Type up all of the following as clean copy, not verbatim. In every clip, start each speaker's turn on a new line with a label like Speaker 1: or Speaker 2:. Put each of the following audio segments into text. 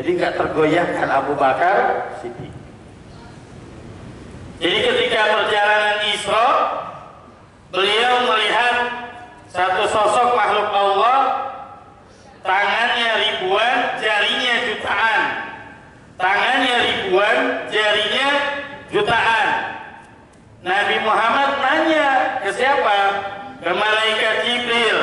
Speaker 1: Jadi nggak tergoyahkan Abu Bakar Siddiq. Jadi ketika perjalanan Isra, beliau melihat satu sosok makhluk Allah, tangannya ribuan, jarinya jutaan. Tangannya ribuan, jarinya jutaan. Nabi Muhammad nanya ke siapa? Ke malaikat Jibril.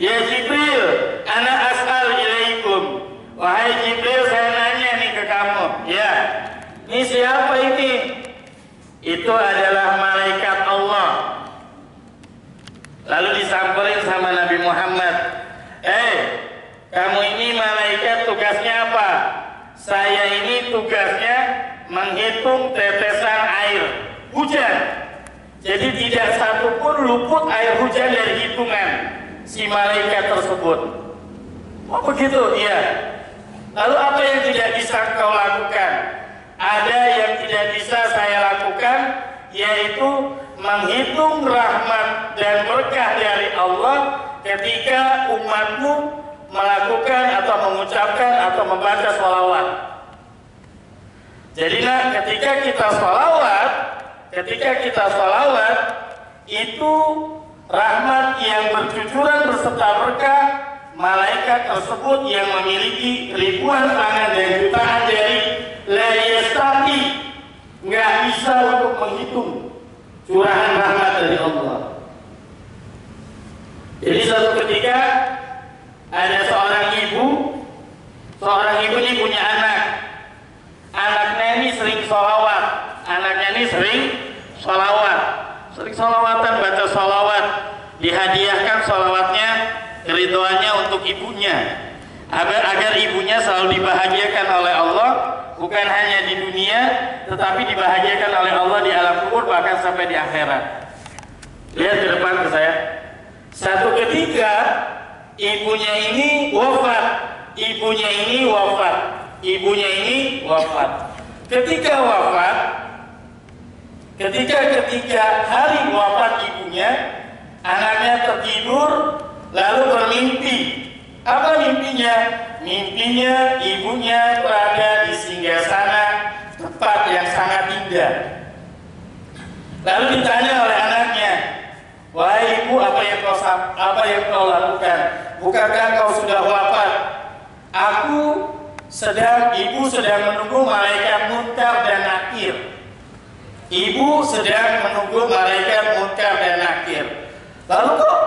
Speaker 1: Ya Jibril, ana as'al ilaikum. Wahai Jibril, saya nanya nih ke kamu. Ya, ini siapa ini? Itu adalah malaikat Allah. Lalu disamperin sama Nabi Muhammad. Kamu ini malaikat tugasnya apa? Saya ini tugasnya menghitung tetesan air hujan. Jadi tidak satu pun luput air hujan dari hitungan si malaikat tersebut. Oh begitu? Iya. Lalu apa yang tidak bisa kau lakukan? Ada yang tidak bisa saya lakukan, yaitu menghitung rahmat dan berkah dari Allah ketika umatmu melakukan atau mengucapkan atau membaca sholawat. Jadi ketika kita sholawat itu rahmat yang bercucuran berserta berkah, malaikat tersebut yang memiliki ribuan tangan dan jutaan jari, la yastati, nggak bisa untuk menghitung curahan rahmat dari Allah. Jadi suatu ketika ada seorang ibu ini punya anak. Anaknya ini sering sholawat. Sering sholawatan, baca sholawat. Dihadiahkan sholawatnya, keridhoannya untuk ibunya. Agar ibunya selalu dibahagiakan oleh Allah, bukan hanya di dunia, tetapi dibahagiakan oleh Allah di alam kubur, bahkan sampai di akhirat. Lihat ke depan ke saya. Satu ketika ibunya ini wafat. Ketika hari wafat ibunya, anaknya tertidur lalu bermimpi. Apa mimpinya? Mimpinya ibunya berada di singgasana tempat yang sangat indah. Lalu ditanya oleh anaknya, wahai ibu, apa yang kau lakukan? Bukankah kau sudah wafat? Ibu sedang menunggu malaikat munkar dan nakir. Lalu kok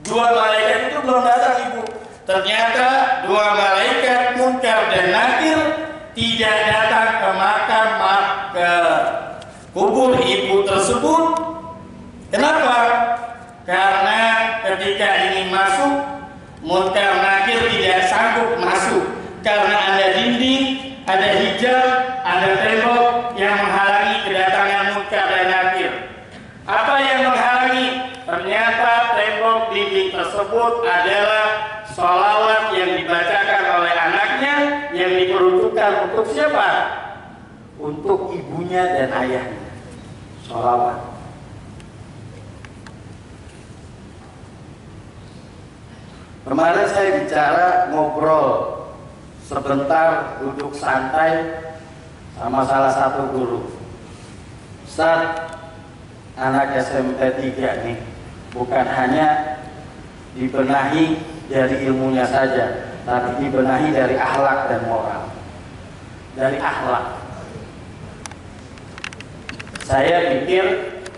Speaker 1: dua malaikat itu belum datang, ibu? Ternyata dua malaikat munkar dan nakir tidak datang ke ke kubur ibu tersebut. Kenapa? Karena ketika ingin masuk, munkar nakir tidak sanggup masuk karena ada dinding, ada hijab, ada tembok yang menghalangi kedatangan munkar dan nakir. Apa yang menghalangi? Ternyata tembok dinding tersebut adalah sholawat yang dibacakan oleh anaknya, yang diperuntukkan untuk siapa? Untuk ibunya dan ayahnya. Sholawat. Kemarin saya bicara, ngobrol sebentar, duduk santai sama salah satu guru. Ustaz, anak SMP 3 nih bukan hanya dibenahi dari ilmunya saja, tapi dibenahi dari akhlak dan moral. Dari akhlak. Saya pikir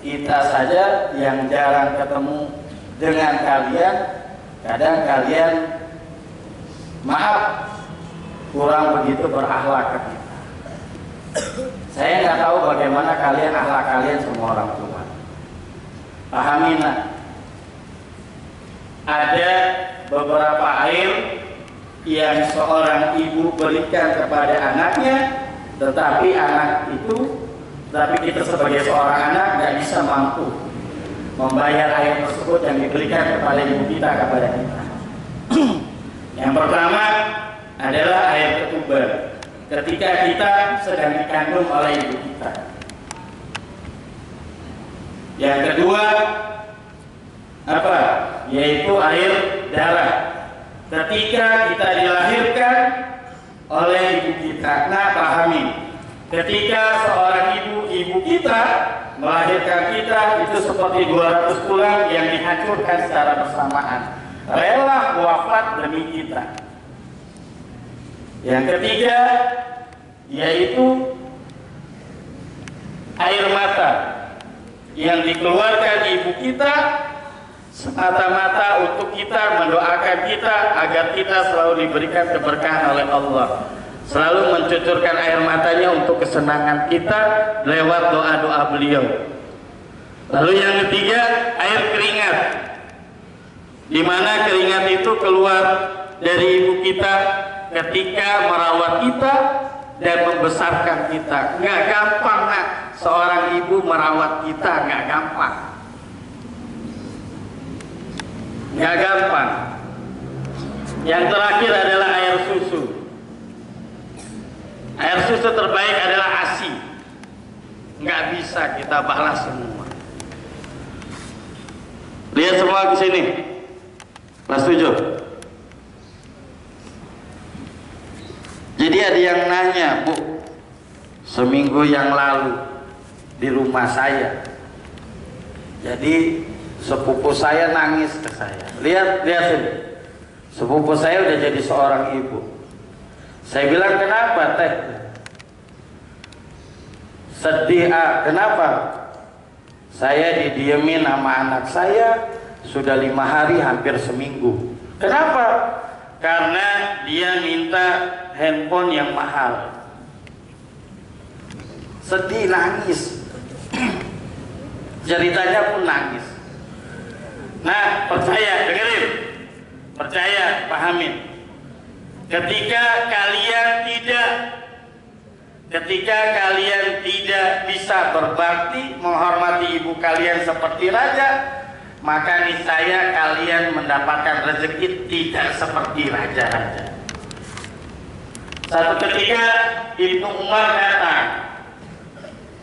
Speaker 1: kita saja yang jarang ketemu dengan kalian, kadang kalian maaf kurang begitu berakhlak ke kita. Saya nggak tahu bagaimana kalian akhlak kalian semua orang tua. Pahaminlah. Ada beberapa air yang seorang ibu berikan kepada anaknya, tetapi kita sebagai seorang anak nggak bisa mampu membayar air tersebut yang diberikan kepada ibu kita kepada kita. Yang pertama adalah air ketuban ketika kita sedang dikandung oleh ibu kita. Yang kedua apa? Yaitu air darah ketika kita dilahirkan oleh ibu kita. Nah, pahami, ketika seorang ibu kita melahirkan kita, itu seperti 200 tulang yang dihancurkan secara bersamaan, rela wafat demi kita. Yang ketiga yaitu air mata yang dikeluarkan ibu kita semata-mata untuk kita mendoakan kita agar kita selalu diberikan keberkahan oleh Allah, selalu mencucurkan air matanya untuk kesenangan kita lewat doa-doa beliau. Lalu yang ketiga, air keringat, di mana keringat itu keluar dari ibu kita ketika merawat kita dan membesarkan kita. Nggak gampang, nak, seorang ibu merawat kita, nggak gampang. Nggak gampang. Yang terakhir adalah air susu. Air susu terbaik adalah ASI. Nggak bisa kita balas semua. Lihat semua ke sini. Kelas 7. Jadi ada yang nanya, Bu, seminggu yang lalu di rumah saya, jadi sepupu saya nangis ke saya. Lihat sini, sepupu saya udah jadi seorang ibu. Saya bilang, kenapa teh? Sedih, kenapa? Saya didiemin sama anak saya sudah 5 hari, hampir seminggu. Kenapa? Karena dia minta handphone yang mahal. Sedih, nangis. Ceritanya pun nangis. Nah, percaya, dengerin, percaya, pahamin. Ketika kalian tidak bisa berbakti menghormati ibu kalian seperti raja, maka niscaya kalian mendapatkan rezeki tidak seperti raja-raja. Satu ketika Ibnu Umar datang,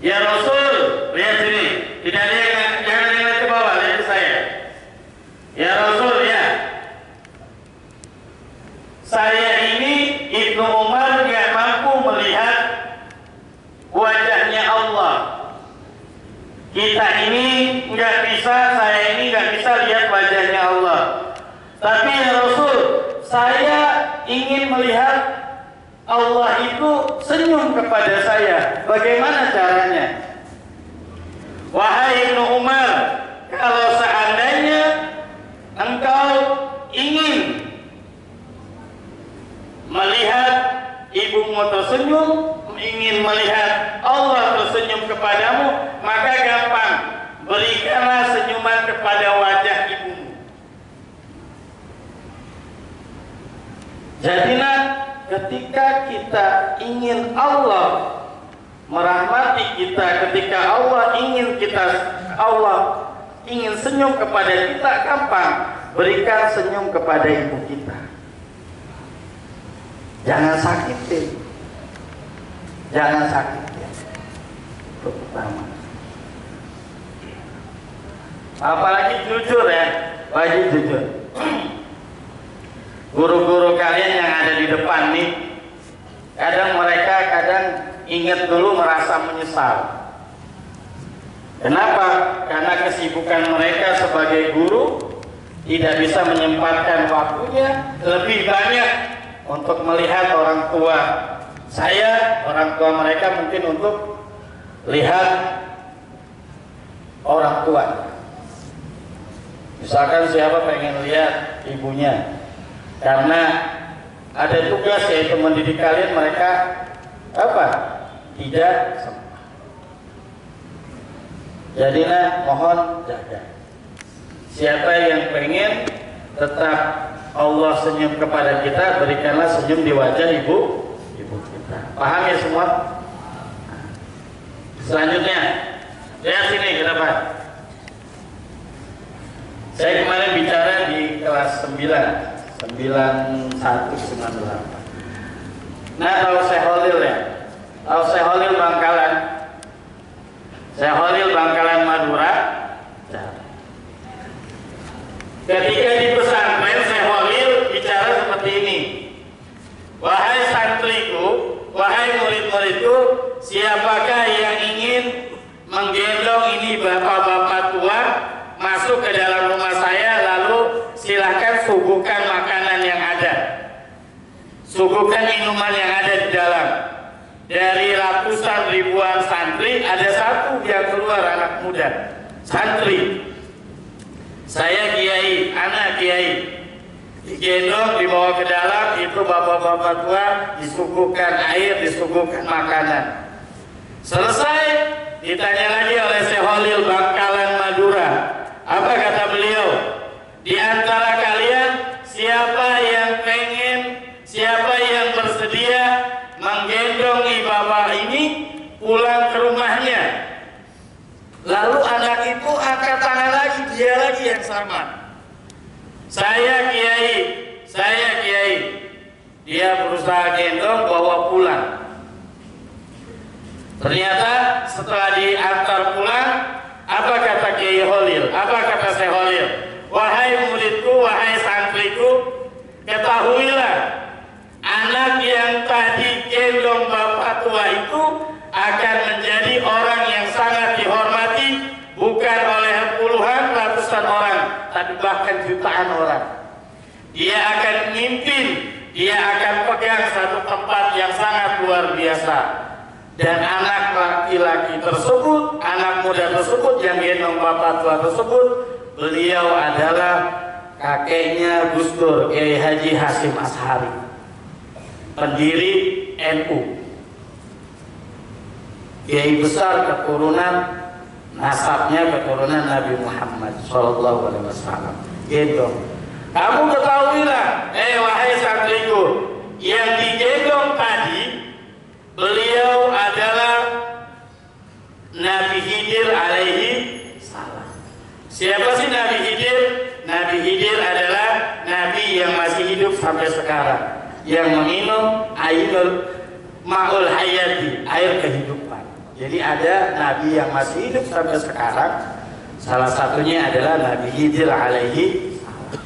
Speaker 1: ya Rasul, lihat sini, tidak ada yang, jangan lihat ke bawah, lihat saya. Ya Rasul, ya, saya ini Ibnu Umar nggak mampu melihat wajahnya Allah. Kita ini nggak bisa, saya ini nggak bisa lihat wajahnya Allah. Tapi ya Rasul, saya ingin melihat Allah itu senyum kepada saya. Bagaimana caranya? Wahai Ibnu Umar, kalau seandainya engkau ingin melihat ibumu tersenyum, ingin melihat Allah tersenyum kepadamu, maka gampang, berikanlah senyuman kepada wajah ibumu. Jadi nak, ketika kita ingin Allah merahmati kita, ketika Allah ingin senyum kepada kita, gampang, berikan senyum kepada ibu kita. Jangan sakitin, jangan sakitin. Itu pertama. Apalagi jujur ya, wajib jujur. Guru-guru kalian yang ada di depan nih, kadang ingat dulu merasa menyesal. Kenapa? Karena kesibukan mereka sebagai guru tidak bisa menyempatkan waktunya lebih banyak untuk melihat orang tua saya, orang tua mereka mungkin untuk lihat orang tua. Misalkan siapa pengen lihat ibunya, karena ada tugas yaitu mendidik kalian, mereka tidak sempat. Jadi mohon jaga. Siapa yang pengen tetap Allah senyum kepada kita, berikanlah senyum di wajah ibu kita. Paham ya semua? Selanjutnya, lihat sini ke depan. Saya kemarin bicara di kelas 9198. Nah, tahu Syekh Holil ya? Tahu Syekh Holil Bangkalan? Syekh Holil Bangkalan Madura. Ketika di pesantren, Syekh Holil bicara seperti ini. Wahai santri wahai murid-muridku, siapakah yang ingin menggendong ini bapak-bapak tua masuk ke dalam rumah saya, lalu silahkan suguhkan makanan yang ada, suguhkan minuman yang ada di dalam. Dari ratusan ribuan santri ada satu yang keluar, anak muda, santri. Saya kiai, anak kiai, digendong dibawa ke dalam, itu bapak-bapak tua disuguhkan air, disuguhkan makanan. Selesai, ditanya lagi oleh Syekh Holil Bangkalan Madura. Apa kata beliau? Di antara kalian siapa yang pengen, siapa yang bersedia menggendong bapak ini pulang ke rumahnya? Lalu anak itu angkat tangan lagi, dia lagi yang sama. Saya kiai, saya kiai. Dia berusaha gendong bawa pulang. Ternyata setelah diantar pulang, apa kata Kiai Holil? Apa kata Syekh Holil? Wahai muridku, wahai santriku, ketahuilah, anak yang tadi gendong bapak tua itu akan menjadi orang yang sangat dihormati, bukan oleh puluhan ratusan orang, tapi bahkan jutaan orang. Dia akan memimpin, dia akan pegang satu tempat yang sangat luar biasa. Dan anak laki-laki tersebut, anak muda tersebut yang gendong bapak tua tersebut, beliau adalah kakeknya Gus Dur, Kiai Haji Hasyim Asy'ari, pendiri NU, kiai besar keturunan, nasabnya keturunan Nabi Muhammad SAW. Gendong. Kamu ketahuilah, wahai santriku, yang digendong tadi beliau adalah Nabi Khidir alaihi salam. Siapa sih Nabi Khidir? Nabi Khidir adalah Nabi yang masih hidup sampai sekarang, yang meminum ainul ma'ul hayati, air kehidupan. Jadi ada Nabi yang masih hidup sampai sekarang, salah satunya adalah Nabi Khidir alaihi salam.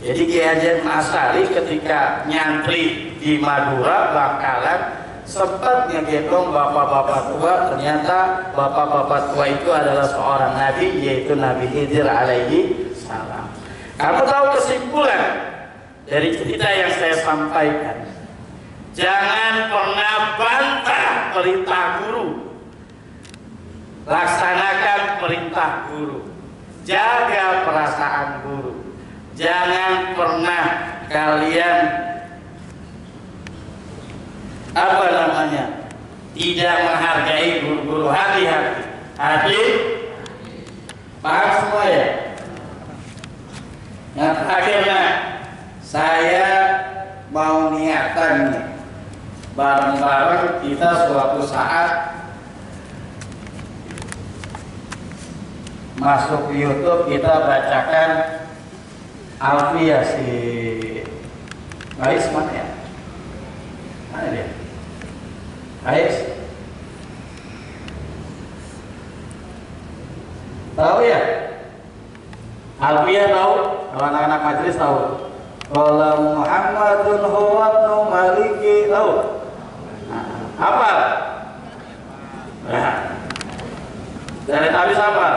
Speaker 1: Jadi Kiai Haji Asy'ari ketika nyantri di Madura, Bangkalan, sempat ngegendong bapak-bapak tua. Ternyata bapak-bapak tua itu adalah seorang nabi, yaitu Nabi Khidir alaihi salam. Kamu tahu kesimpulan dari cerita yang saya sampaikan? Jangan pernah bantah perintah guru, laksanakan perintah guru, jaga perasaan guru. Jangan pernah kalian tidak menghargai guru-guru. Hati-hati. Hati, paham semua ya? Yang akhirnya saya mau niatan nih, bareng-bareng kita suatu saat masuk YouTube, kita bacakan Alfiyah si Ais, mana ya? Mana dia? Ais? Tahu ya? Alfiyah tahu? Kalau anak-anak majelis tahu? Qala Muhammadun huwa ibnu Maliki, tahu? Apa? Nah. Dari habis apa?